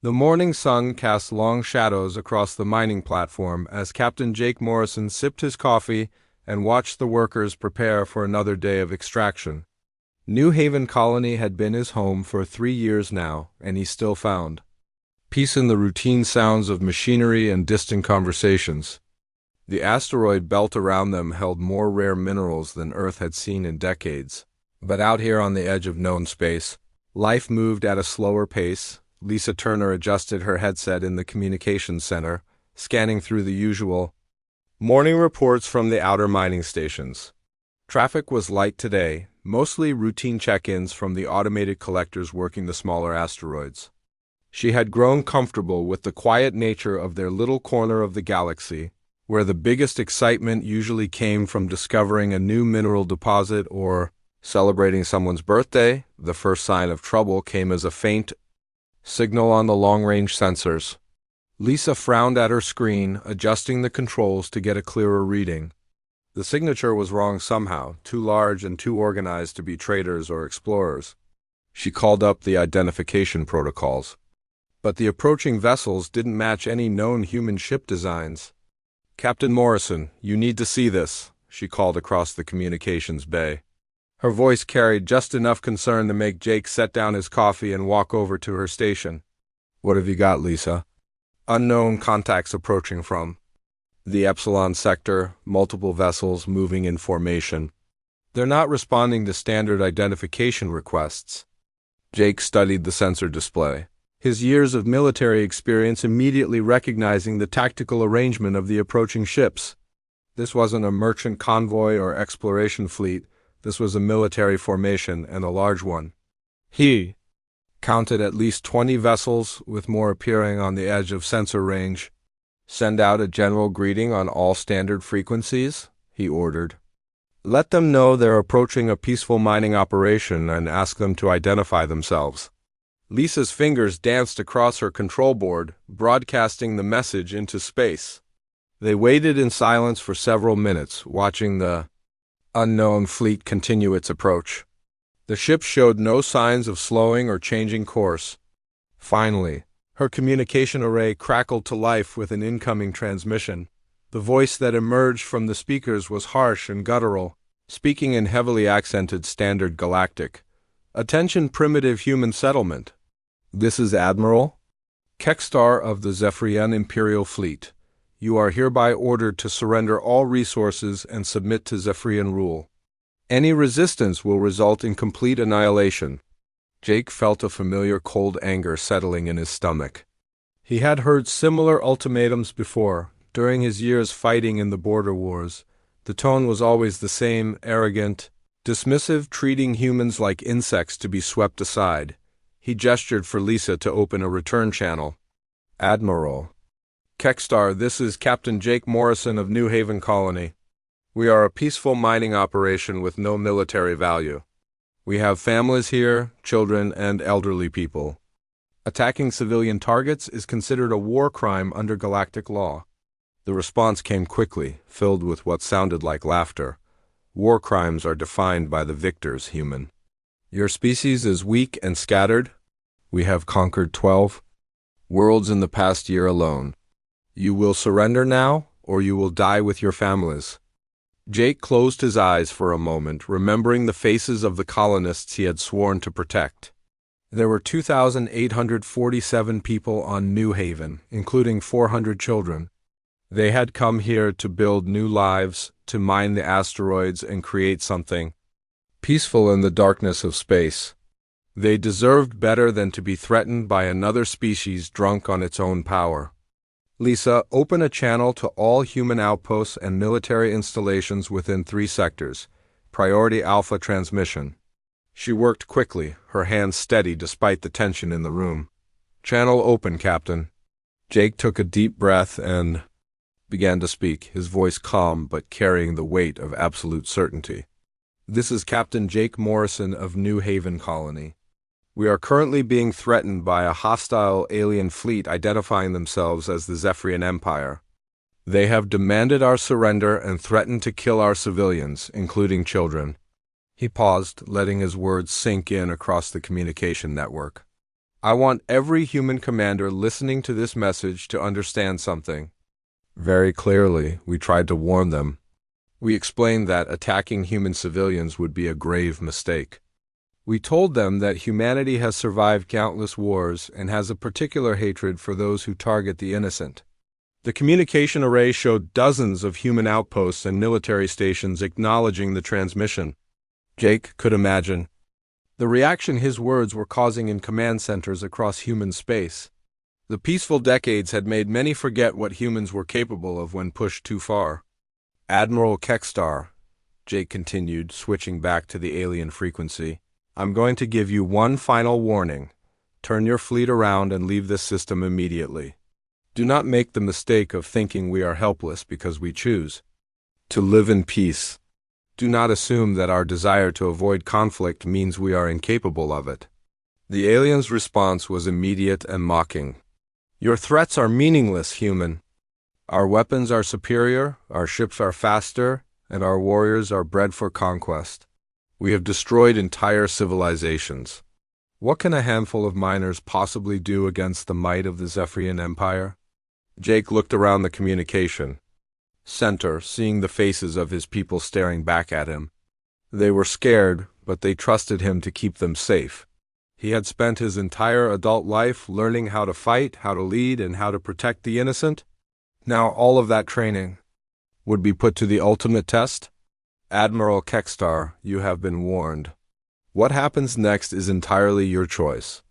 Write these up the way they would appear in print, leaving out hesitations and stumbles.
The morning sun cast long shadows across the mining platform as Captain Jake Morrison sipped his coffee and watched the workers prepare for another day of extraction. New Haven Colony had been his home for 3 years now, and he still found peace in the routine sounds of machinery and distant conversations. The asteroid belt around them held more rare minerals than Earth had seen in decades. But out here on the edge of known space, life moved at a slower pace. Lisa Turner adjusted her headset in the communications center, scanning through the usual morning reports from the outer mining stations. Traffic was light today, mostly routine check-ins from the automated collectors working the smaller asteroids. She had grown comfortable with the quiet nature of their little corner of the galaxy, where the biggest excitement usually came from discovering a new mineral deposit or celebrating someone's birthday. The first sign of trouble came as a faint signal on the long-range sensors. Lisa frowned at her screen, adjusting the controls to get a clearer reading. The signature was wrong somehow, too large and too organized to be traders or explorers. She called up the identification protocols. But the approaching vessels didn't match any known human ship designs. "Captain Morrison, you need to see this," she called across the communications bay. Her voice carried just enough concern to make Jake set down his coffee and walk over to her station. "What have you got, Lisa?" "Unknown contacts approaching from the Epsilon sector, multiple vessels moving in formation. They're not responding to standard identification requests." Jake studied the sensor display, his years of military experience immediately recognizing the tactical arrangement of the approaching ships. This wasn't a merchant convoy or exploration fleet. This was a military formation, and a large one. He counted at least 20 vessels, with more appearing on the edge of sensor range. "Send out a general greeting on all standard frequencies," he ordered. "Let them know they're approaching a peaceful mining operation and ask them to identify themselves." Lisa's fingers danced across her control board, broadcasting the message into space. They waited in silence for several minutes, watching the unknown fleet continue its approach. The ship showed no signs of slowing or changing course. Finally, her communication array crackled to life with an incoming transmission. The voice that emerged from the speakers was harsh and guttural, speaking in heavily accented Standard Galactic. "Attention, primitive human settlement. This is Admiral Kekstar of the Zephyrian Imperial Fleet. You are hereby ordered to surrender all resources and submit to Zephyrian rule. Any resistance will result in complete annihilation." Jake felt a familiar cold anger settling in his stomach. He had heard similar ultimatums before, during his years fighting in the border wars. The tone was always the same, arrogant, dismissive, treating humans like insects to be swept aside. He gestured for Lisa to open a return channel. "Admiral Kekstar, this is Captain Jake Morrison of New Haven Colony. We are a peaceful mining operation with no military value. We have families here, children, and elderly people. Attacking civilian targets is considered a war crime under galactic law." The response came quickly, filled with what sounded like laughter. "War crimes are defined by the victors, human. Your species is weak and scattered. We have conquered 12 worlds in the past year alone. You will surrender now, or you will die with your families." Jake closed his eyes for a moment, remembering the faces of the colonists he had sworn to protect. There were 2,847 people on New Haven, including 400 children. They had come here to build new lives, to mine the asteroids and create something peaceful in the darkness of space. They deserved better than to be threatened by another species drunk on its own power. "Lisa, open a channel to all human outposts and military installations within 3 sectors. Priority Alpha transmission." She worked quickly, her hands steady despite the tension in the room. "Channel open, Captain." Jake took a deep breath and began to speak, his voice calm but carrying the weight of absolute certainty. "This is Captain Jake Morrison of New Haven Colony. We are currently being threatened by a hostile alien fleet identifying themselves as the Zephyrian Empire. They have demanded our surrender and threatened to kill our civilians, including children." He paused, letting his words sink in across the communication network. I want every human commander listening to this message to understand something. Very clearly, we tried to warn them. We explained that attacking human civilians would be a grave mistake. We told them that humanity has survived countless wars and has a particular hatred for those who target the innocent. The communication array showed dozens of human outposts and military stations acknowledging the transmission. Jake could imagine the reaction his words were causing in command centers across human space. The peaceful decades had made many forget what humans were capable of when pushed too far. Admiral Kekstar, Jake continued, switching back to the alien frequency, I'm going to give you one final warning. Turn your fleet around and leave this system immediately. Do not make the mistake of thinking we are helpless because we choose to live in peace. Do not assume that our desire to avoid conflict means we are incapable of it. The alien's response was immediate and mocking. Your threats are meaningless, human. Our weapons are superior, our ships are faster, and our warriors are bred for conquest. We have destroyed entire civilizations. What can a handful of miners possibly do against the might of the Zephyrian Empire? Jake looked around the communication center, seeing the faces of his people staring back at him. They were scared, but they trusted him to keep them safe. He had spent his entire adult life learning how to fight, how to lead, and how to protect the innocent. Now all of that training would be put to the ultimate test. Admiral Kekstar, you have been warned. What happens next is entirely your choice.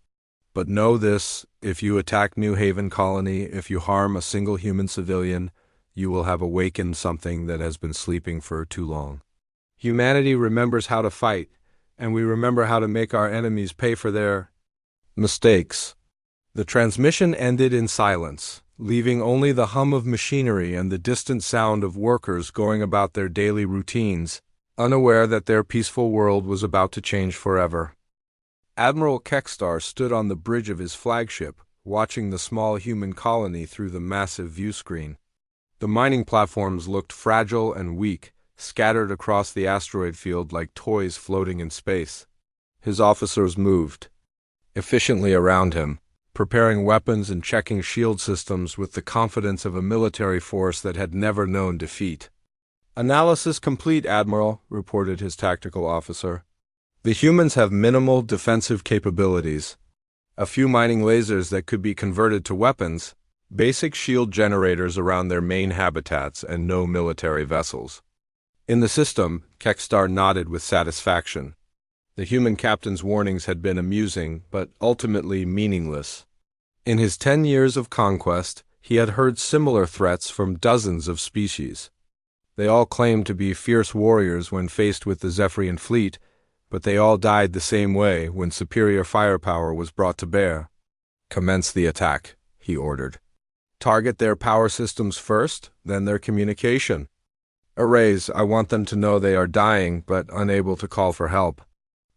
But know this, if you attack New Haven Colony, if you harm a single human civilian, you will have awakened something that has been sleeping for too long. Humanity remembers how to fight, and we remember how to make our enemies pay for their mistakes. The transmission ended in silence, leaving only the hum of machinery and the distant sound of workers going about their daily routines, unaware that their peaceful world was about to change forever. Admiral Kekstar stood on the bridge of his flagship, watching the small human colony through the massive view screen. The mining platforms looked fragile and weak, scattered across the asteroid field like toys floating in space. His officers moved efficiently around him, preparing weapons and checking shield systems with the confidence of a military force that had never known defeat. Analysis complete, Admiral, reported his tactical officer. The humans have minimal defensive capabilities. A few mining lasers that could be converted to weapons, basic shield generators around their main habitats, and no military vessels. In the system, Kekstar nodded with satisfaction. The human captain's warnings had been amusing, but ultimately meaningless. In his 10 years of conquest, he had heard similar threats from dozens of species. They all claimed to be fierce warriors when faced with the Zephyrian fleet, but they all died the same way when superior firepower was brought to bear. Commence the attack, he ordered. Target their power systems first, then their communication. Arrays, I want them to know they are dying but unable to call for help.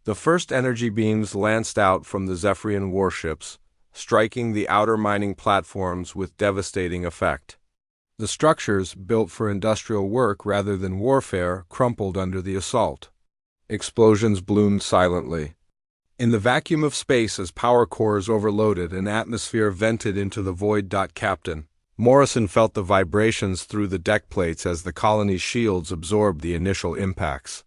The first energy beams lanced out from the Zephyrian warships, striking the outer mining platforms with devastating effect. The structures, built for industrial work rather than warfare, crumpled under the assault. Explosions bloomed silently. In the vacuum of space as power cores overloaded and atmosphere vented into the void. Captain Morrison felt the vibrations through the deck plates as the colony's shields absorbed the initial impacts.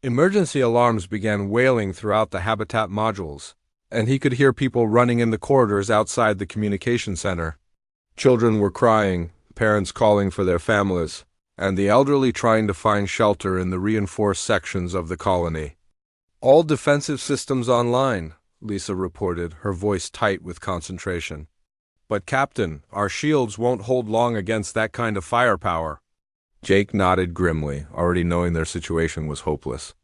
Emergency alarms began wailing throughout the habitat modules, and he could hear people running in the corridors outside the communication center. Children were crying, parents calling for their families, and the elderly trying to find shelter in the reinforced sections of the colony. All defensive systems online, Lisa reported, her voice tight with concentration. But Captain, our shields won't hold long against that kind of firepower. Jake nodded grimly, already knowing their situation was hopeless.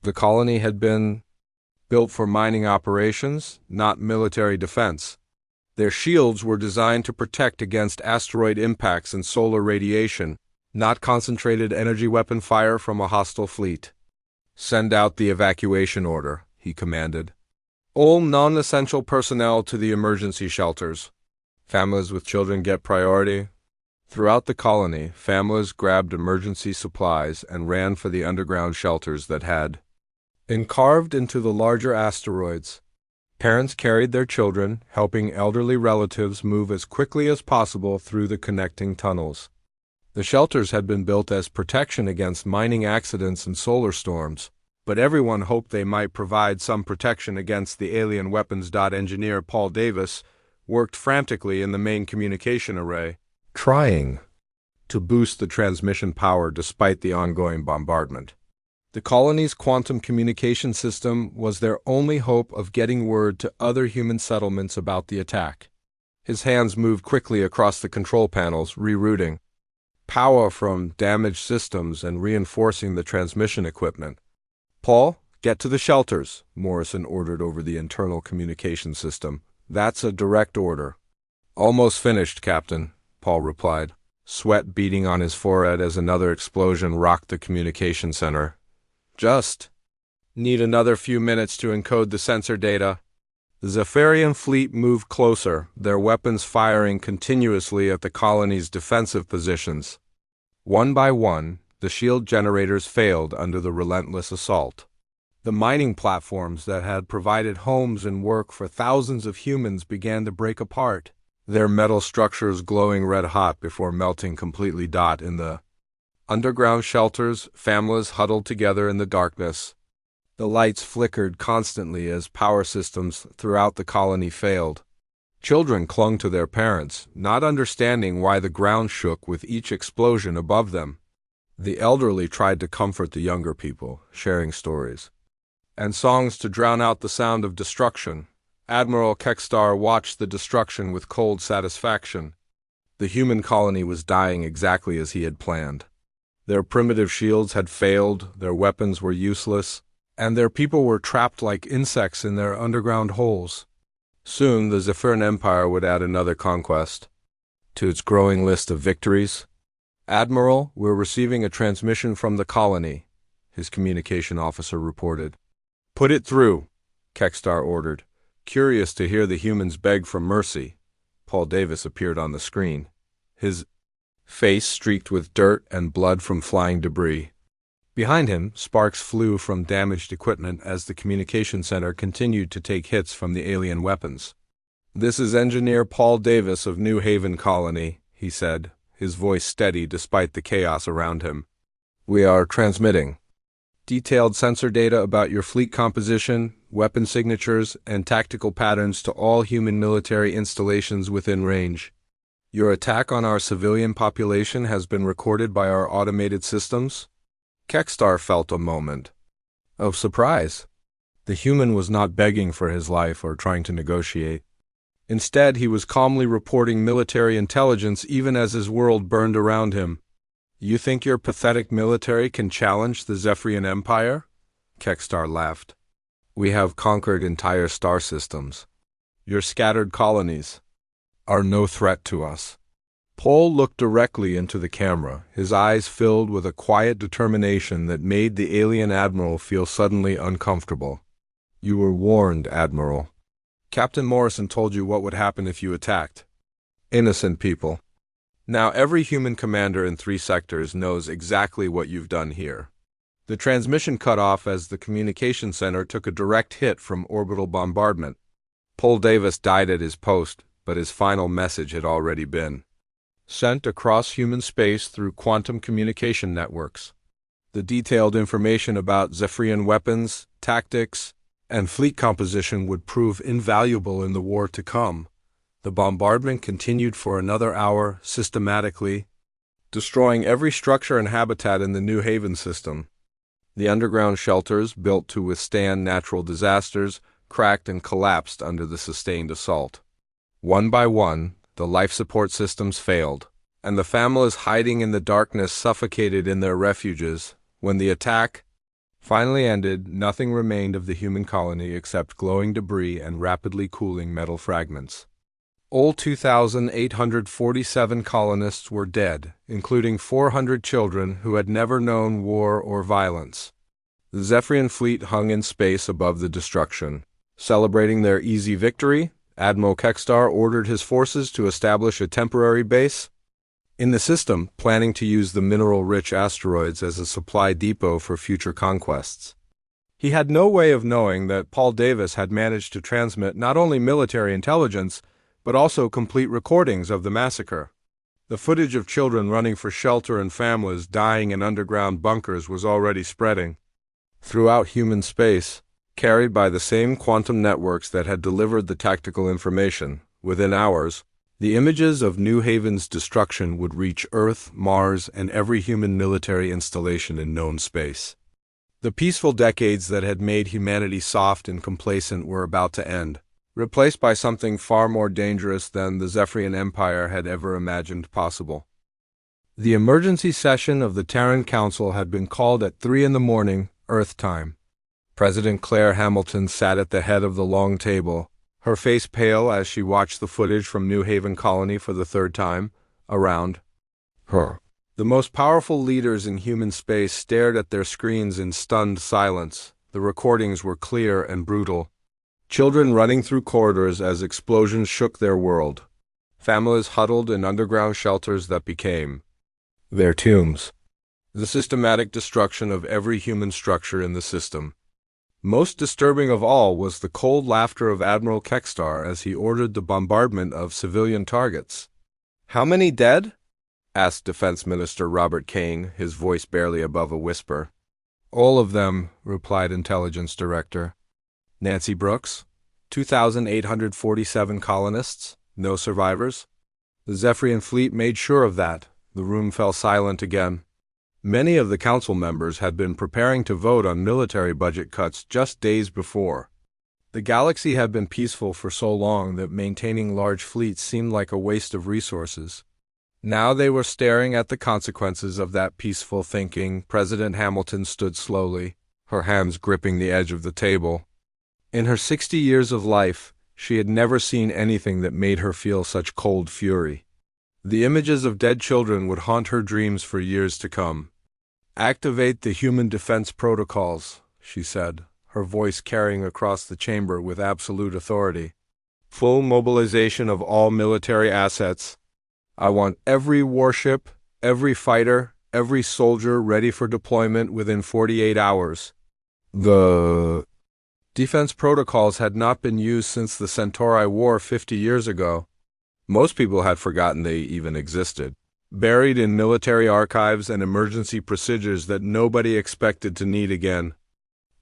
The colony had been built for mining operations, not military defense. Their shields were designed to protect against asteroid impacts and solar radiation, not concentrated energy weapon fire from a hostile fleet. Send out the evacuation order, he commanded. All non-essential personnel to the emergency shelters. Families with children get priority. Throughout the colony, families grabbed emergency supplies and ran for the underground shelters that had been carved into the larger asteroids. Parents carried their children, helping elderly relatives move as quickly as possible through the connecting tunnels. The shelters had been built as protection against mining accidents and solar storms, but everyone hoped they might provide some protection against the alien weapons. Engineer Paul Davis worked frantically in the main communication array, trying to boost the transmission power despite the ongoing bombardment. The colony's quantum communication system was their only hope of getting word to other human settlements about the attack. His hands moved quickly across the control panels, rerouting power from damaged systems and reinforcing the transmission equipment. "Paul, get to the shelters," Morrison ordered over the internal communication system. "That's a direct order." "Almost finished, Captain," Paul replied, sweat beading on his forehead as another explosion rocked the communication center. "Just need another few minutes to encode the sensor data." The Zephyrian fleet moved closer, their weapons firing continuously at the colony's defensive positions. One by one, the shield generators failed under the relentless assault. The mining platforms that had provided homes and work for thousands of humans began to break apart, their metal structures glowing red-hot before melting completely. In the underground shelters, families huddled together in the darkness. The lights flickered constantly as power systems throughout the colony failed. Children clung to their parents, not understanding why the ground shook with each explosion above them. The elderly tried to comfort the younger people, sharing stories and songs to drown out the sound of destruction. Admiral Kekstar watched the destruction with cold satisfaction. The human colony was dying exactly as he had planned. Their primitive shields had failed, their weapons were useless, and their people were trapped like insects in their underground holes. Soon the Zephyrian Empire would add another conquest to its growing list of victories. "Admiral, we're receiving a transmission from the colony," his communication officer reported. "Put it through," Kekstar ordered. Curious to hear the humans beg for mercy, Paul Davis appeared on the screen, his face streaked with dirt and blood from flying debris. Behind him, sparks flew from damaged equipment as the communication center continued to take hits from the alien weapons. "This is Engineer Paul Davis of New Haven Colony," he said, his voice steady despite the chaos around him. "We are transmitting detailed sensor data about your fleet composition, weapon signatures, and tactical patterns to all human military installations within range. Your attack on our civilian population has been recorded by our automated systems." Kekstar felt a moment of surprise. The human was not begging for his life or trying to negotiate. Instead, he was calmly reporting military intelligence even as his world burned around him. "You think your pathetic military can challenge the Zephyrian Empire?" Kekstar laughed. "We have conquered entire star systems. Your scattered colonies are no threat to us." Paul looked directly into the camera, his eyes filled with a quiet determination that made the alien admiral feel suddenly uncomfortable. "You were warned, Admiral. Captain Morrison told you what would happen if you attacked innocent people. Now every human commander in 3 sectors knows exactly what you've done here." The transmission cut off as the communication center took a direct hit from orbital bombardment. Paul Davis died at his post, but his final message had already been sent across human space through quantum communication networks. The detailed information about Zephyrian weapons, tactics, and fleet composition would prove invaluable in the war to come. The bombardment continued for another hour, systematically destroying every structure and habitat in the New Haven system. The underground shelters, built to withstand natural disasters, cracked and collapsed under the sustained assault. One by one, the life support systems failed, and the families hiding in the darkness suffocated in their refuges. When the attack finally ended, nothing remained of the human colony except glowing debris and rapidly cooling metal fragments. All 2,847 colonists were dead, including 400 children who had never known war or violence. The Zephyrian fleet hung in space above the destruction. Celebrating their easy victory, Admiral Kekstar ordered his forces to establish a temporary base in the system, planning to use the mineral-rich asteroids as a supply depot for future conquests. He had no way of knowing that Paul Davis had managed to transmit not only military intelligence, but also complete recordings of the massacre. The footage of children running for shelter and families dying in underground bunkers was already spreading throughout human space, carried by the same quantum networks that had delivered the tactical information. Within hours, the images of New Haven's destruction would reach Earth, Mars, and every human military installation in known space. The peaceful decades that had made humanity soft and complacent were about to end, replaced by something far more dangerous than the Zephyrian Empire had ever imagined possible. The emergency session of the Terran Council had been called at 3 a.m, Earth time. President Claire Hamilton sat at the head of the long table, her face pale as she watched the footage from New Haven Colony for the third time. Around her, the most powerful leaders in human space stared at their screens in stunned silence. The recordings were clear and brutal. Children running through corridors as explosions shook their world. Families huddled in underground shelters that became their tombs. The systematic destruction of every human structure in the system. Most disturbing of all was the cold laughter of Admiral Kekstar as he ordered the bombardment of civilian targets. "How many dead?" asked Defense Minister Robert Kane, his voice barely above a whisper. "All of them," replied Intelligence Director Nancy Brooks. 2,847 colonists, no survivors. The Zephyrian fleet made sure of that. The room fell silent again. Many of the council members had been preparing to vote on military budget cuts just days before. The galaxy had been peaceful for so long that maintaining large fleets seemed like a waste of resources. Now they were staring at the consequences of that peaceful thinking. President Hamilton stood slowly, her hands gripping the edge of the table. In her 60 years of life, she had never seen anything that made her feel such cold fury. The images of dead children would haunt her dreams for years to come. "Activate the human defense protocols," she said, her voice carrying across the chamber with absolute authority. "Full mobilization of all military assets. I want every warship, every fighter, every soldier ready for deployment within 48 hours. The defense protocols had not been used since the Centauri War 50 years ago. Most people had forgotten they even existed, buried in military archives and emergency procedures that nobody expected to need again.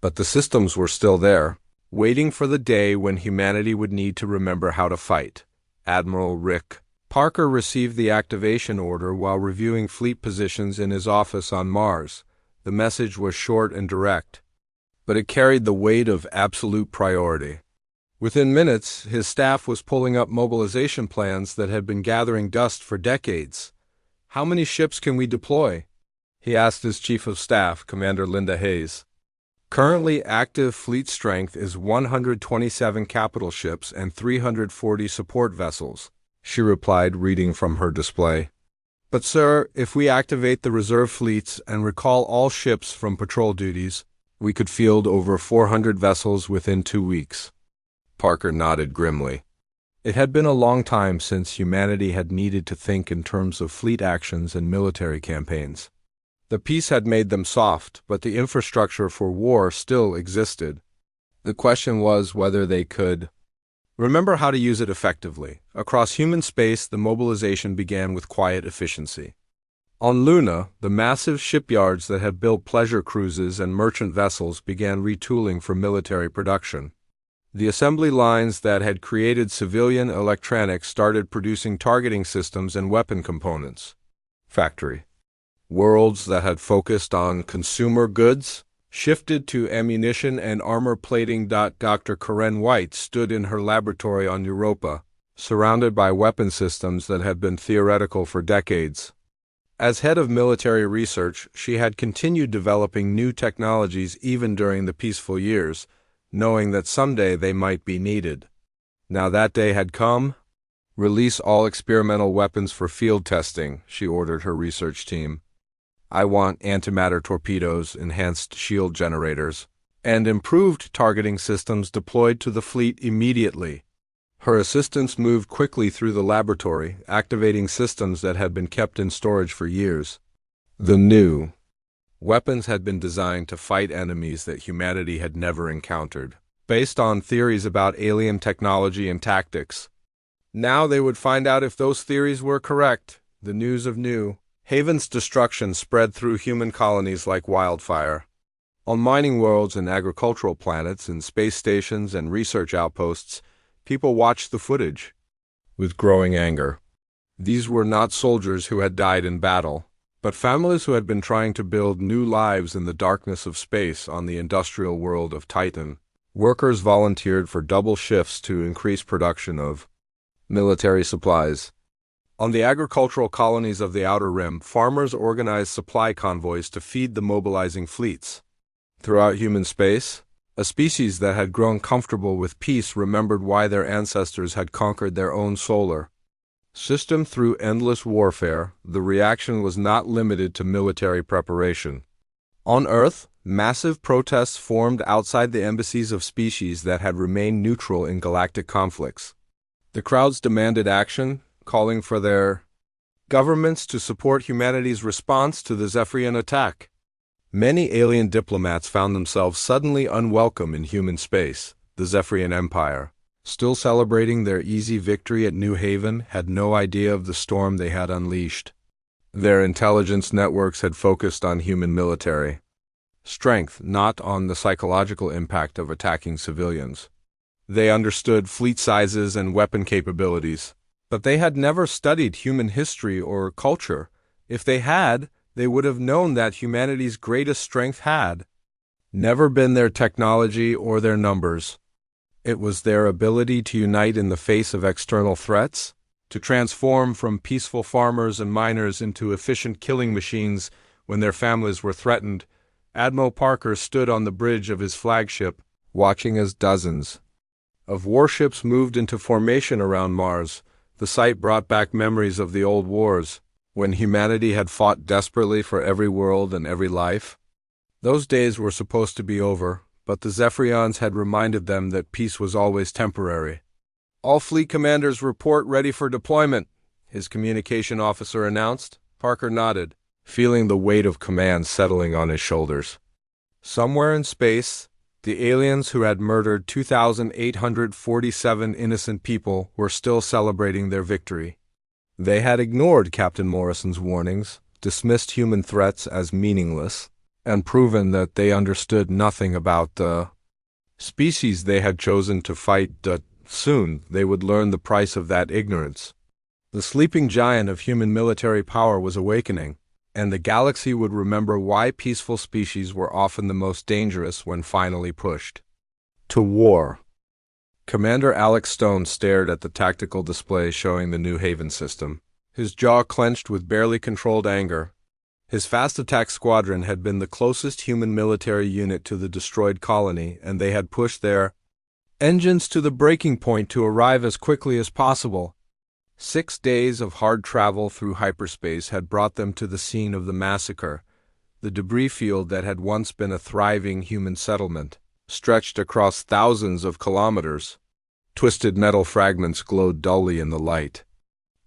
But the systems were still there, waiting for the day when humanity would need to remember how to fight." Admiral Rick Parker received the activation order while reviewing fleet positions in his office on Mars. The message was short and direct, but it carried the weight of absolute priority. Within minutes, his staff was pulling up mobilization plans that had been gathering dust for decades. "How many ships can we deploy?" he asked his Chief of Staff, Commander Linda Hayes. "Currently active fleet strength is 127 capital ships and 340 support vessels," she replied, reading from her display. "But sir, if we activate the reserve fleets and recall all ships from patrol duties, we could field over 400 vessels within 2 weeks. Parker nodded grimly. It had been a long time since humanity had needed to think in terms of fleet actions and military campaigns. The peace had made them soft, but the infrastructure for war still existed. The question was whether they could remember how to use it effectively. Across human space, the mobilization began with quiet efficiency. On Luna, the massive shipyards that had built pleasure cruises and merchant vessels began retooling for military production. The assembly lines that had created civilian electronics started producing targeting systems and weapon components. Factory worlds that had focused on consumer goods shifted to ammunition and armor plating. Dr. Karen White stood in her laboratory on Europa, surrounded by weapon systems that had been theoretical for decades. As head of military research, she had continued developing new technologies even during the peaceful years, knowing that someday they might be needed. Now that day had come. "Release all experimental weapons for field testing," she ordered her research team. "I want antimatter torpedoes, enhanced shield generators, and improved targeting systems deployed to the fleet immediately." Her assistants moved quickly through the laboratory, activating systems that had been kept in storage for years. The new Weapons had been designed to fight enemies that humanity had never encountered, based on theories about alien technology and tactics. Now they would find out if those theories were correct. The news of New Haven's destruction spread through human colonies like wildfire. On mining worlds and agricultural planets and space stations and research outposts, people watched the footage with growing anger. These were not soldiers who had died in battle, but families who had been trying to build new lives in the darkness of space on the industrial world of Titan. Workers volunteered for double shifts to increase production of military supplies. On the agricultural colonies of the Outer Rim, farmers organized supply convoys to feed the mobilizing fleets. Throughout human space, a species that had grown comfortable with peace remembered why their ancestors had conquered their own solar system through endless warfare. The reaction was not limited to military preparation. On Earth, massive protests formed outside the embassies of species that had remained neutral in galactic conflicts. The crowds demanded action, calling for their governments to support humanity's response to the Zephyrian attack. Many alien diplomats found themselves suddenly unwelcome in human space. The Zephyrian Empire, still celebrating their easy victory at New Haven, had no idea of the storm they had unleashed. Their intelligence networks had focused on human military strength, not on the psychological impact of attacking civilians. They understood fleet sizes and weapon capabilities, but they had never studied human history or culture. If they had, they would have known that humanity's greatest strength had never been their technology or their numbers. It was their ability to unite in the face of external threats, to transform from peaceful farmers and miners into efficient killing machines when their families were threatened. Admiral Parker stood on the bridge of his flagship, watching as dozens of warships moved into formation around Mars. The sight brought back memories of the old wars, when humanity had fought desperately for every world and every life. Those days were supposed to be over, but the Zephyrians had reminded them that peace was always temporary. "All fleet commanders report ready for deployment," his communication officer announced. Parker nodded, feeling the weight of command settling on his shoulders. Somewhere in space, the aliens who had murdered 2,847 innocent people were still celebrating their victory. They had ignored Captain Morrison's warnings, dismissed human threats as meaningless, and proven that they understood nothing about the species they had chosen to fight. Soon they would learn the price of that ignorance. The sleeping giant of human military power was awakening, and the galaxy would remember why peaceful species were often the most dangerous when finally pushed to war. Commander Alex Stone stared at the tactical display showing the New Haven system, his jaw clenched with barely controlled anger. His fast attack squadron had been the closest human military unit to the destroyed colony, and they had pushed their engines to the breaking point to arrive as quickly as possible. 6 days of hard travel through hyperspace had brought them to the scene of the massacre. The debris field that had once been a thriving human settlement stretched across thousands of kilometers. Twisted metal fragments glowed dully in the light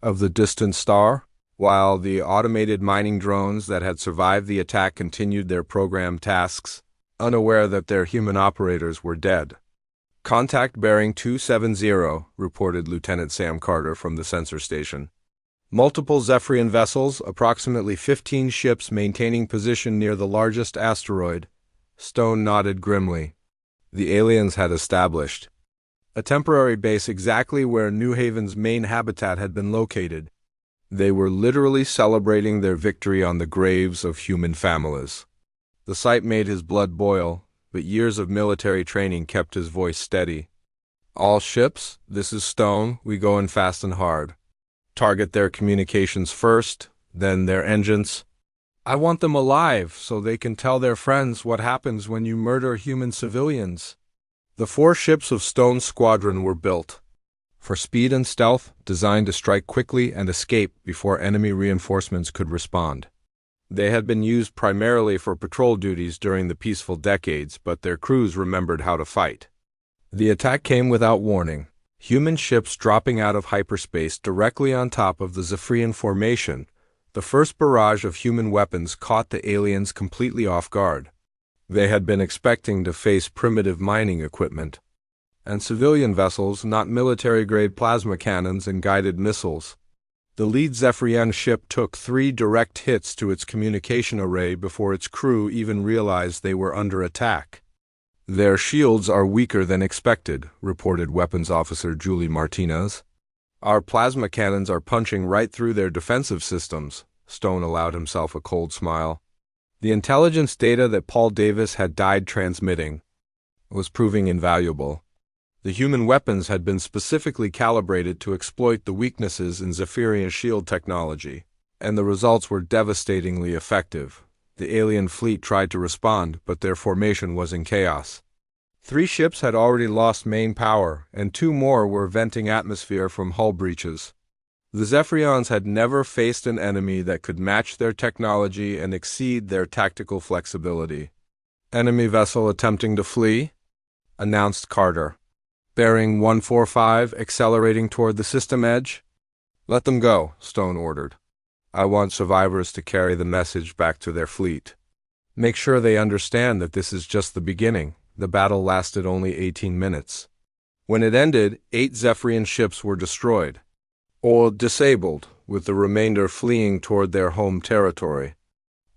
of the distant star, while the automated mining drones that had survived the attack continued their programmed tasks, unaware that their human operators were dead. "Contact bearing 270, reported Lieutenant Sam Carter from the sensor station. Multiple Zephyrian vessels, approximately 15 ships maintaining position near the largest asteroid. Stone nodded grimly. The aliens had established a temporary base exactly where New Haven's main habitat had been located. They were literally celebrating their victory on the graves of human families. The sight made his blood boil, but years of military training kept his voice steady. "All ships, this is Stone. We go in fast and hard. Target their communications first, then their engines. I want them alive so they can tell their friends what happens when you murder human civilians." The 4 ships of Stone's squadron were built for speed and stealth, designed to strike quickly and escape before enemy reinforcements could respond. They had been used primarily for patrol duties during the peaceful decades, but their crews remembered how to fight. The attack came without warning. Human ships dropping out of hyperspace directly on top of the Zephyrian formation, The first barrage of human weapons caught the aliens completely off guard. They had been expecting to face primitive mining equipment and civilian vessels, not military-grade plasma cannons and guided missiles. The lead Zephyrian ship took 3 direct hits to its communication array before its crew even realized they were under attack. "Their shields are weaker than expected," reported Weapons Officer Julie Martinez. "Our plasma cannons are punching right through their defensive systems." Stone allowed himself a cold smile. The intelligence data that Paul Davis had died transmitting was proving invaluable. The human weapons had been specifically calibrated to exploit the weaknesses in Zephyrian shield technology, and the results were devastatingly effective. The alien fleet tried to respond, but their formation was in chaos. 3 ships had already lost main power, and 2 more were venting atmosphere from hull breaches. The Zephyrians had never faced an enemy that could match their technology and exceed their tactical flexibility. "Enemy vessel attempting to flee," announced Carter. "Bearing 145, accelerating toward the system edge." "Let them go," Stone ordered. "I want survivors to carry the message back to their fleet. Make sure they understand that this is just the beginning." The battle lasted only 18 minutes. When it ended, 8 Zephyrian ships were destroyed or disabled, with the remainder fleeing toward their home territory.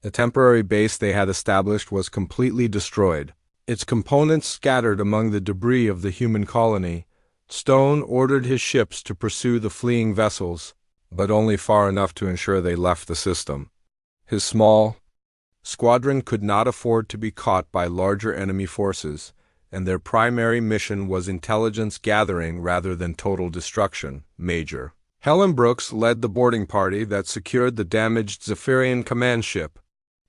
The temporary base they had established was completely destroyed, its components scattered among the debris of the human colony. Stone ordered his ships to pursue the fleeing vessels, but only far enough to ensure they left the system. His small squadron could not afford to be caught by larger enemy forces, and their primary mission was intelligence gathering rather than total destruction. Major Helen Brooks led the boarding party that secured the damaged Zephyrian command ship.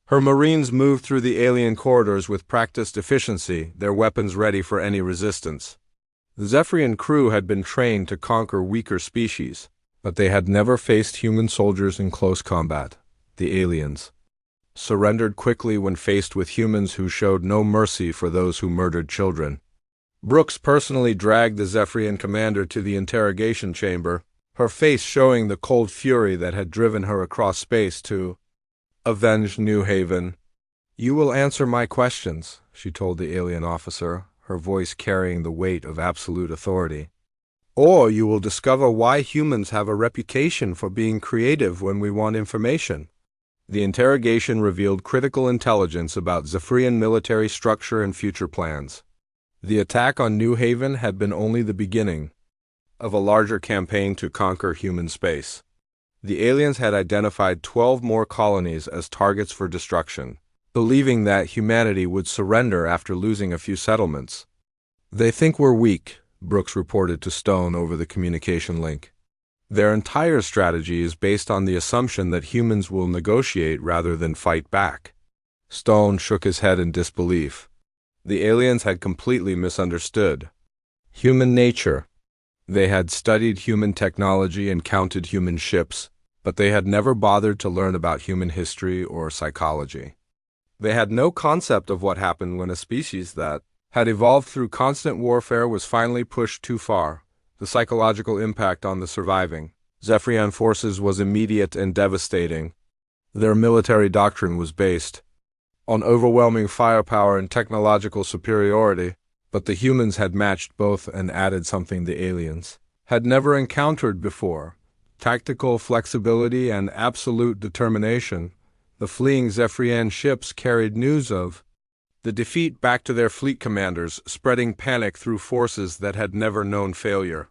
Her Marines moved through the alien corridors with practiced efficiency, their weapons ready for any resistance. The Zephyrian crew had been trained to conquer weaker species, but they had never faced human soldiers in close combat. The aliens surrendered quickly when faced with humans who showed no mercy for those who murdered children. Brooks personally dragged the Zephyrian commander to the interrogation chamber, her face showing the cold fury that had driven her across space to avenge New Haven. "You will answer my questions," she told the alien officer, her voice carrying the weight of absolute authority. "Or you will discover why humans have a reputation for being creative when we want information." The interrogation revealed critical intelligence about Zephyrian military structure and future plans. The attack on New Haven had been only the beginning of a larger campaign to conquer human space. The aliens had identified 12 more colonies as targets for destruction, believing that humanity would surrender after losing a few settlements. "They think we're weak," Brooks reported to Stone over the communication link. "Their entire strategy is based on the assumption that humans will negotiate rather than fight back." Stone shook his head in disbelief. The aliens had completely misunderstood human nature. They had studied human technology and counted human ships, but they had never bothered to learn about human history or psychology. They had no concept of what happened when a species that had evolved through constant warfare was finally pushed too far. The psychological impact on the surviving Zephyrian forces was immediate and devastating. Their military doctrine was based on overwhelming firepower and technological superiority, but the humans had matched both and added something the aliens had never encountered before: tactical flexibility and absolute determination. The fleeing Zephyrian ships carried news of the defeat back to their fleet commanders, spreading panic through forces that had never known failure.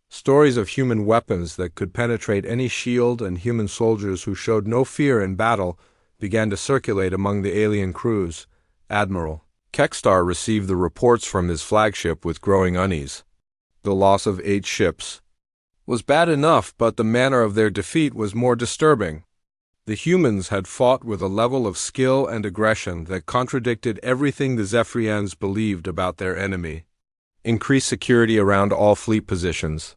Stories of human weapons that could penetrate any shield and human soldiers who showed no fear in battle began to circulate among the alien crews. Admiral Kekstar received the reports from his flagship with growing unease. The loss of 8 ships was bad enough, but the manner of their defeat was more disturbing. The humans had fought with a level of skill and aggression that contradicted everything the Zephyrians believed about their enemy. "Increase security around all fleet positions,"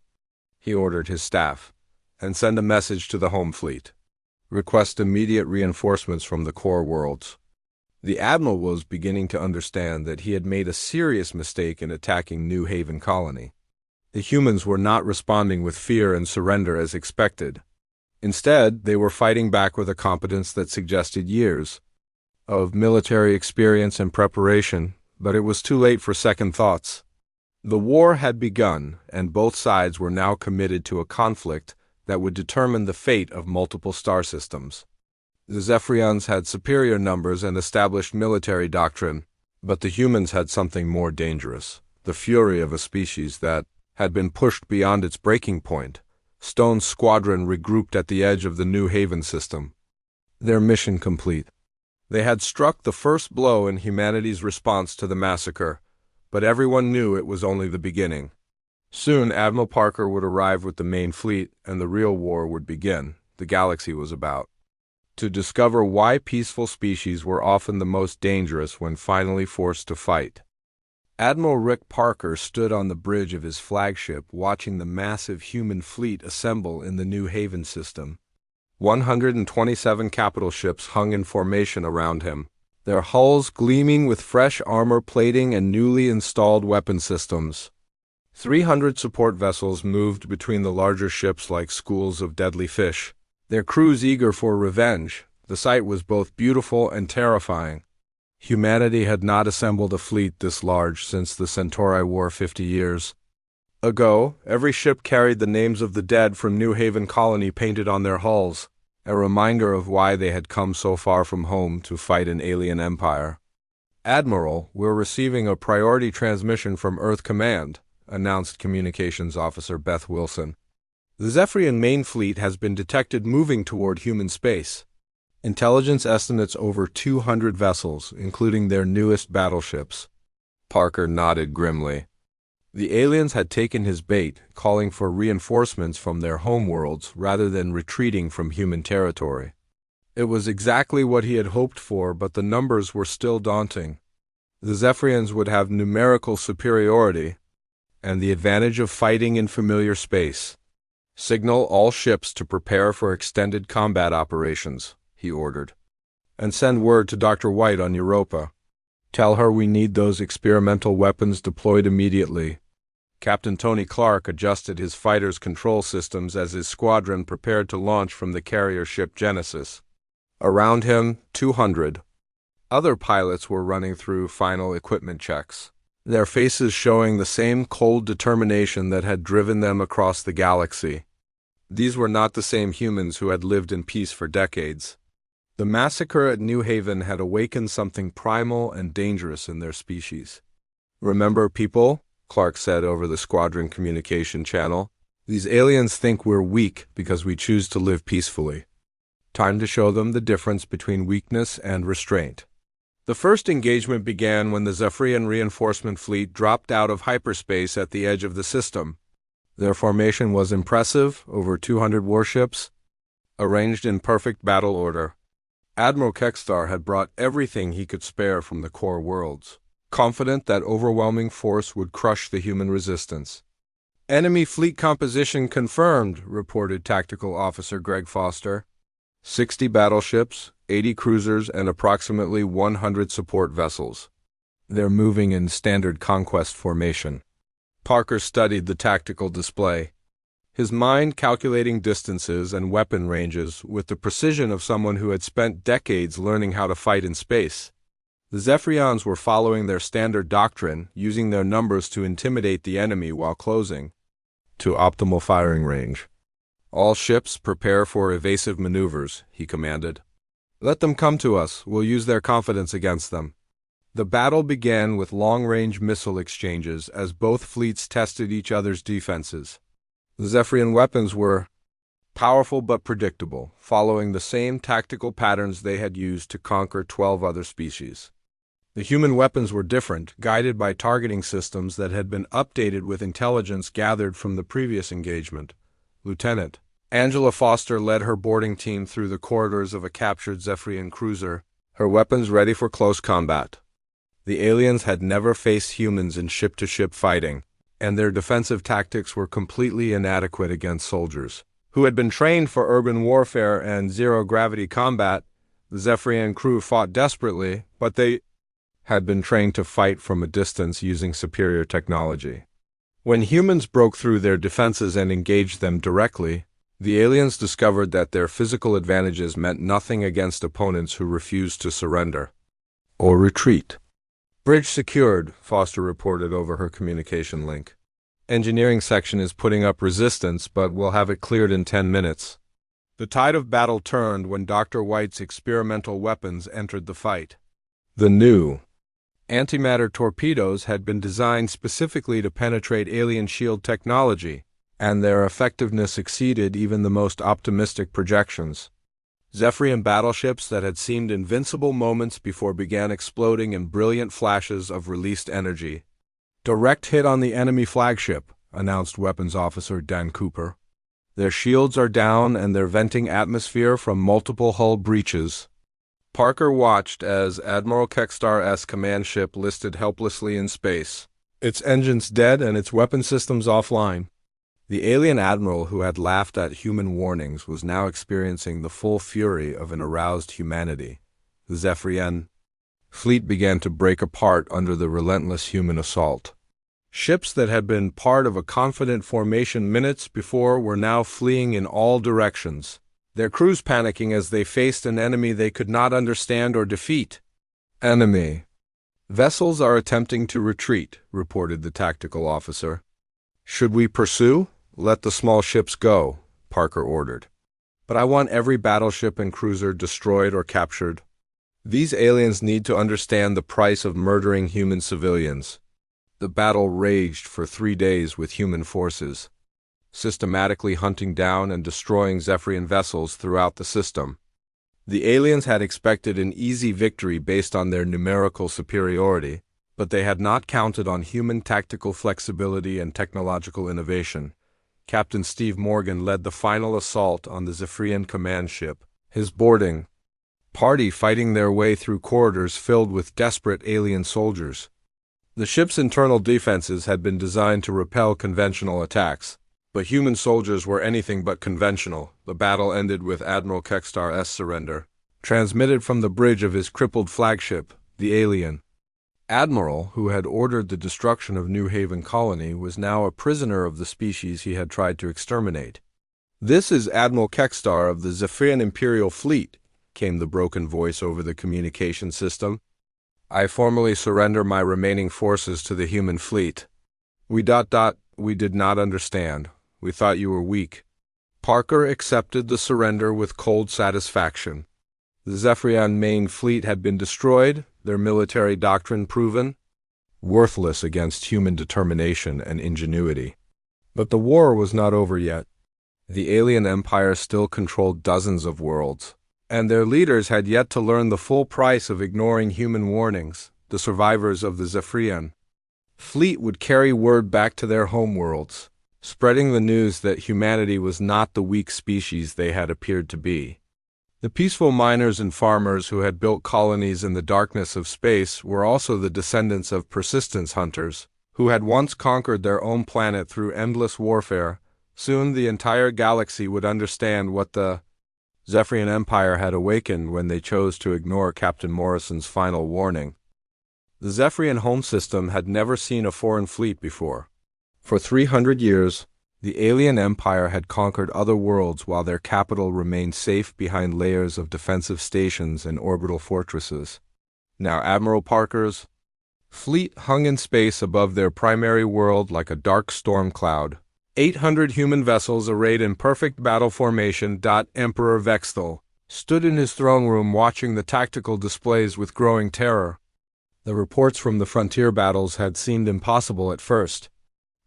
he ordered his staff, "and send a message to the home fleet. Request immediate reinforcements from the core worlds." The admiral was beginning to understand that he had made a serious mistake in attacking New Haven Colony. The humans were not responding with fear and surrender as expected. Instead, they were fighting back with a competence that suggested years of military experience and preparation, but it was too late for second thoughts. The war had begun, and both sides were now committed to a conflict that would determine the fate of multiple star systems. The Zephyrians had superior numbers and established military doctrine, but the humans had something more dangerous, the fury of a species that had been pushed beyond its breaking point. Stone's squadron regrouped at the edge of the New Haven system. Their mission complete. They had struck the first blow in humanity's response to the massacre, but everyone knew it was only the beginning. Soon Admiral Parker would arrive with the main fleet, and the real war would begin. The galaxy was about to discover why peaceful species were often the most dangerous when finally forced to fight. Admiral Rick Parker stood on the bridge of his flagship watching the massive human fleet assemble in the New Haven system. 127 capital ships hung in formation around him, their hulls gleaming with fresh armor plating and newly installed weapon systems. 300 support vessels moved between the larger ships like schools of deadly fish, their crews eager for revenge. The sight was both beautiful and terrifying. Humanity had not assembled a fleet this large since the Centauri War 50 years ago. Every ship carried the names of the dead from New Haven Colony painted on their hulls, a reminder of why they had come so far from home to fight an alien empire. "Admiral, we're receiving a priority transmission from Earth Command," announced Communications Officer Beth Wilson. "The Zephyrian main fleet has been detected moving toward human space. Intelligence estimates over 200 vessels, including their newest battleships." Parker nodded grimly. The aliens had taken his bait, calling for reinforcements from their homeworlds rather than retreating from human territory. It was exactly what he had hoped for, but the numbers were still daunting. The Zephyrians would have numerical superiority and the advantage of fighting in familiar space. "Signal all ships to prepare for extended combat operations," he ordered. "And send word to Dr. White on Europa. Tell her we need those experimental weapons deployed immediately." Captain Tony Clark adjusted his fighter's control systems as his squadron prepared to launch from the carrier ship Genesis. Around him, 200 other pilots were running through final equipment checks, their faces showing the same cold determination that had driven them across the galaxy. These were not the same humans who had lived in peace for decades. The massacre at New Haven had awakened something primal and dangerous in their species. "Remember, people," Clark said over the squadron communication channel, "these aliens think we're weak because we choose to live peacefully. Time to show them the difference between weakness and restraint." The first engagement began when the Zephyrian reinforcement fleet dropped out of hyperspace at the edge of the system. Their formation was impressive, over 200 warships, arranged in perfect battle order. Admiral Kekstar had brought everything he could spare from the core worlds, confident that overwhelming force would crush the human resistance. "Enemy fleet composition confirmed," reported Tactical Officer Greg Foster. 60 battleships, 80 cruisers, and approximately 100 support vessels. They're moving in standard conquest formation. Parker studied the tactical display, his mind calculating distances and weapon ranges with the precision of someone who had spent decades learning how to fight in space. The Zephyrians were following their standard doctrine, using their numbers to intimidate the enemy while closing to optimal firing range. "All ships prepare for evasive maneuvers," he commanded. "Let them come to us. We'll use their confidence against them." The battle began with long-range missile exchanges as both fleets tested each other's defenses. The Zephyrian weapons were powerful but predictable, following the same tactical patterns they had used to conquer 12 other species. The human weapons were different, guided by targeting systems that had been updated with intelligence gathered from the previous engagement. Lieutenant Angela Foster led her boarding team through the corridors of a captured Zephyrian cruiser, her weapons ready for close combat. The aliens had never faced humans in ship-to-ship fighting, and their defensive tactics were completely inadequate against soldiers who had been trained for urban warfare and zero-gravity combat. The Zephyrian crew fought desperately, but they had been trained to fight from a distance using superior technology. When humans broke through their defenses and engaged them directly, The aliens discovered that their physical advantages meant nothing against opponents who refused to surrender or retreat. Bridge secured, Foster reported over her communication link. Engineering section is putting up resistance, but we'll have it cleared in 10 minutes. The tide of battle turned when Dr. White's experimental weapons entered the fight. The new antimatter torpedoes had been designed specifically to penetrate alien shield technology, and their effectiveness exceeded even the most optimistic projections. Zephyrian battleships that had seemed invincible moments before began exploding in brilliant flashes of released energy. "Direct hit on the enemy flagship," announced Weapons Officer Dan Cooper. "Their shields are down and they're venting atmosphere from multiple hull breaches." Parker watched as Admiral Kekstar's command ship listed helplessly in space, its engines dead and its weapon systems offline. The alien admiral who had laughed at human warnings was now experiencing the full fury of an aroused humanity. The Zephyrian fleet began to break apart under the relentless human assault. Ships that had been part of a confident formation minutes before were now fleeing in all directions, their crews panicking as they faced an enemy they could not understand or defeat. "Enemy vessels are attempting to retreat," reported the tactical officer. "Should we pursue? Let the small ships go," Parker ordered. "But I want every battleship and cruiser destroyed or captured. These aliens need to understand the price of murdering human civilians." The battle raged for 3 days with human forces, systematically hunting down and destroying Zephyrian vessels throughout the system. The aliens had expected an easy victory based on their numerical superiority, but they had not counted on human tactical flexibility and technological innovation. Captain Steve Morgan led the final assault on the Zephyrian command ship, his boarding party fighting their way through corridors filled with desperate alien soldiers. The ship's internal defenses had been designed to repel conventional attacks, but human soldiers were anything but conventional. The battle ended with Admiral Kekstar's surrender, transmitted from the bridge of his crippled flagship, the alien admiral who had ordered the destruction of New Haven Colony was now a prisoner of the species he had tried to exterminate. "This is Admiral Kekstar of the Zephyrian Imperial Fleet," came the broken voice over the communication system. "I formally surrender my remaining forces to the human fleet. We did not understand. We thought you were weak." Parker accepted the surrender with cold satisfaction. The Zephyrian main fleet had been destroyed, their military doctrine proven worthless against human determination and ingenuity. But the war was not over yet. The alien empire still controlled dozens of worlds, and their leaders had yet to learn the full price of ignoring human warnings. The survivors of the Zephyrian fleet would carry word back to their homeworlds, spreading the news that humanity was not the weak species they had appeared to be. The peaceful miners and farmers who had built colonies in the darkness of space were also the descendants of persistence hunters, who had once conquered their own planet through endless warfare. Soon the entire galaxy would understand what the Zephyrian Empire had awakened when they chose to ignore Captain Morrison's final warning. The Zephyrian home system had never seen a foreign fleet before. For 300 years, the alien empire had conquered other worlds while their capital remained safe behind layers of defensive stations and orbital fortresses. Now Admiral Parker's fleet hung in space above their primary world like a dark storm cloud. 800 human vessels arrayed in perfect battle formation. Emperor Vexthal stood in his throne room watching the tactical displays with growing terror. The reports from the frontier battles had seemed impossible at first.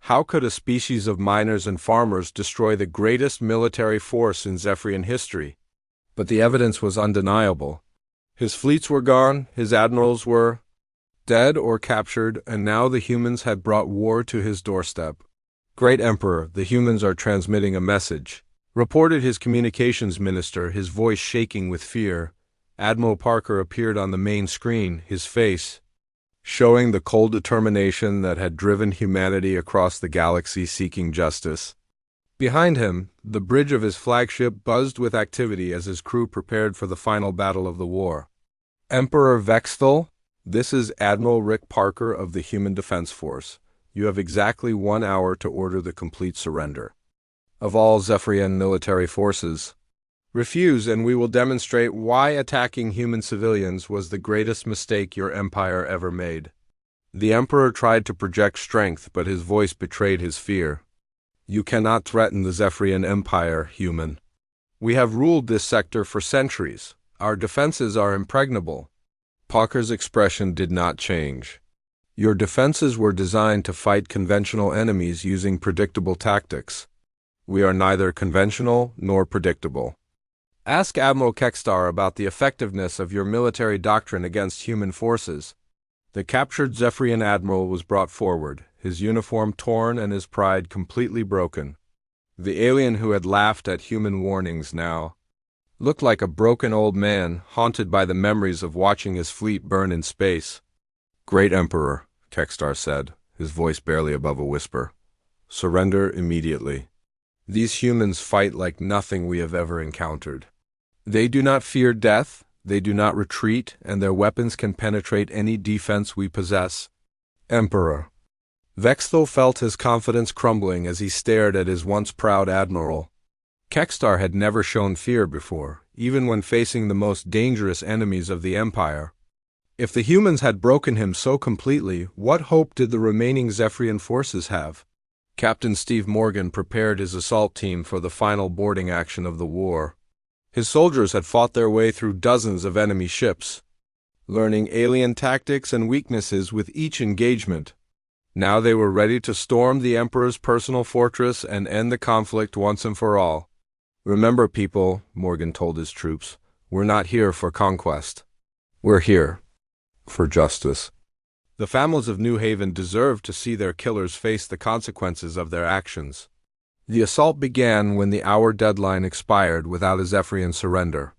How could a species of miners and farmers destroy the greatest military force in Zephyrian history? But the evidence was undeniable. His fleets were gone, his admirals were dead or captured, and now the humans had brought war to his doorstep. "Great Emperor, the humans are transmitting a message," reported his communications minister, his voice shaking with fear. Admiral Parker appeared on the main screen, his face showing the cold determination that had driven humanity across the galaxy seeking justice. Behind him, the bridge of his flagship buzzed with activity as his crew prepared for the final battle of the war. "Emperor Vexthal, this is Admiral Rick Parker of the Human Defense Force. You have exactly 1 hour to order the complete surrender." of all Zephyrian military forces. Refuse, and we will demonstrate why attacking human civilians was the greatest mistake your empire ever made. The Emperor tried to project strength, but his voice betrayed his fear. You cannot threaten the Zephyrian Empire, human. We have ruled this sector for centuries. Our defenses are impregnable. Parker's expression did not change. Your defenses were designed to fight conventional enemies using predictable tactics. We are neither conventional nor predictable. Ask Admiral Kekstar about the effectiveness of your military doctrine against human forces. The captured Zephyrian admiral was brought forward, his uniform torn and his pride completely broken. The alien who had laughed at human warnings now looked like a broken old man, haunted by the memories of watching his fleet burn in space. Great Emperor, Kekstar said, his voice barely above a whisper. Surrender immediately. These humans fight like nothing we have ever encountered. They do not fear death, they do not retreat, and their weapons can penetrate any defense we possess. Emperor. Vexthel felt his confidence crumbling as he stared at his once proud admiral. Kekstar had never shown fear before, even when facing the most dangerous enemies of the Empire. If the humans had broken him so completely, what hope did the remaining Zephyrian forces have? Captain Steve Morgan prepared his assault team for the final boarding action of the war. His soldiers had fought their way through dozens of enemy ships, learning alien tactics and weaknesses with each engagement. Now they were ready to storm the Emperor's personal fortress and end the conflict once and for all. Remember, people, Morgan told his troops, we're not here for conquest. We're here for justice. The families of New Haven deserved to see their killers face the consequences of their actions. The assault began when the hour deadline expired without a Zephyrian surrender.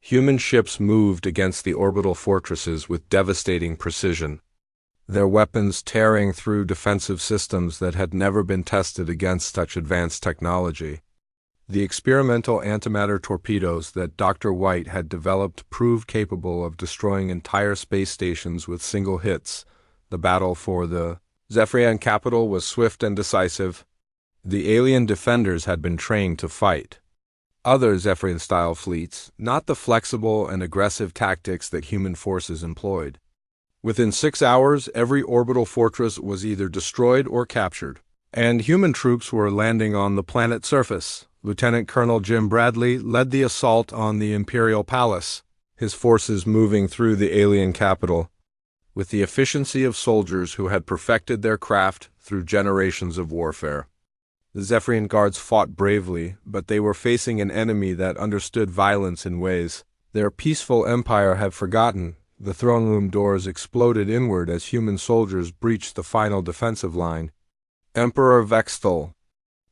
Human ships moved against the orbital fortresses with devastating precision, their weapons tearing through defensive systems that had never been tested against such advanced technology. The experimental antimatter torpedoes that Dr. White had developed proved capable of destroying entire space stations with single hits. The battle for the Zephyrian capital was swift and decisive. The alien defenders had been trained to fight other Zephyrian-style fleets, not the flexible and aggressive tactics that human forces employed. Within 6 hours, every orbital fortress was either destroyed or captured, and human troops were landing on the planet's surface. Lieutenant Colonel Jim Bradley led the assault on the Imperial Palace, his forces moving through the alien capital with the efficiency of soldiers who had perfected their craft through generations of warfare. The Zephyrian guards fought bravely, but they were facing an enemy that understood violence in ways their peaceful empire had forgotten. The throne room doors exploded inward as human soldiers breached the final defensive line. Emperor Vexthel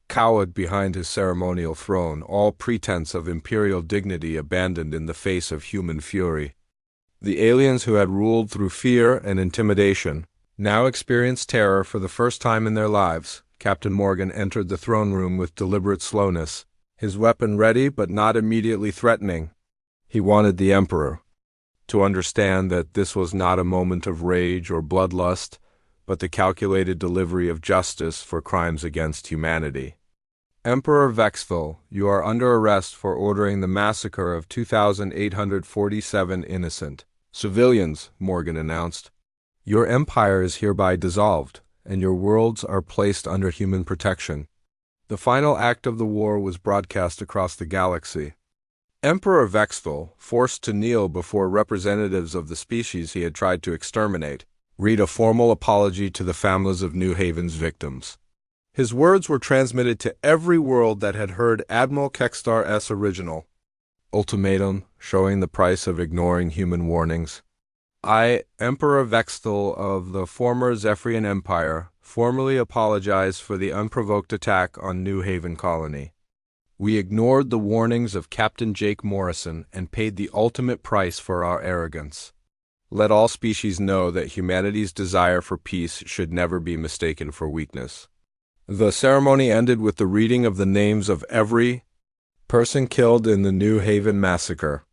cowered behind his ceremonial throne, all pretense of imperial dignity abandoned in the face of human fury. The aliens who had ruled through fear and intimidation now experienced terror for the first time in their lives. Captain Morgan entered the throne room with deliberate slowness, his weapon ready but not immediately threatening. He wanted the Emperor to understand that this was not a moment of rage or bloodlust, but the calculated delivery of justice for crimes against humanity. Emperor Vexthel, you are under arrest for ordering the massacre of 2,847 innocent civilians, Morgan announced. Your empire is hereby dissolved, and your worlds are placed under human protection. The final act of the war was broadcast across the galaxy. Emperor Vexthel, forced to kneel before representatives of the species he had tried to exterminate, read a formal apology to the families of New Haven's victims. His words were transmitted to every world that had heard Admiral Kekstar's original ultimatum, showing the price of ignoring human warnings. I, Emperor Vexthel of the former Zephyrian Empire, formally apologize for the unprovoked attack on New Haven Colony. We ignored the warnings of Captain Jake Morrison and paid the ultimate price for our arrogance. Let all species know that humanity's desire for peace should never be mistaken for weakness. The ceremony ended with the reading of the names of every person killed in the New Haven massacre.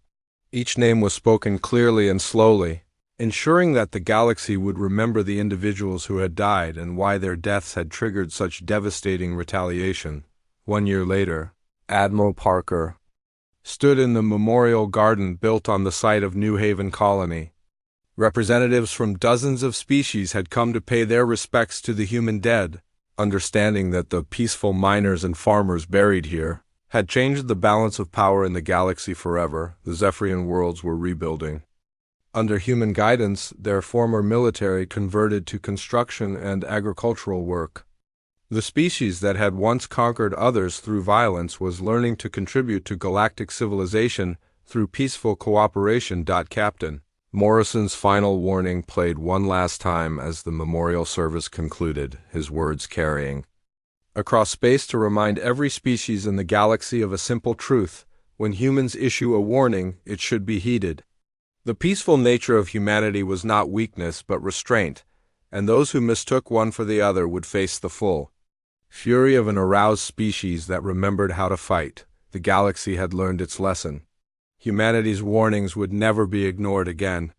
Each name was spoken clearly and slowly, ensuring that the galaxy would remember the individuals who had died and why their deaths had triggered such devastating retaliation. 1 year later, Admiral Parker stood in the memorial garden built on the site of New Haven Colony. Representatives from dozens of species had come to pay their respects to the human dead, understanding that the peaceful miners and farmers buried here had changed the balance of power in the galaxy forever. The Zephyrian worlds were rebuilding. Under human guidance, their former military converted to construction and agricultural work. The species that had once conquered others through violence was learning to contribute to galactic civilization through peaceful cooperation. Captain Morrison's final warning played one last time as the memorial service concluded, his words carrying across space to remind every species in the galaxy of a simple truth: when humans issue a warning, it should be heeded. The peaceful nature of humanity was not weakness but restraint, and those who mistook one for the other would face the full fury of an aroused species that remembered how to fight. The galaxy had learned its lesson. Humanity's warnings would never be ignored again.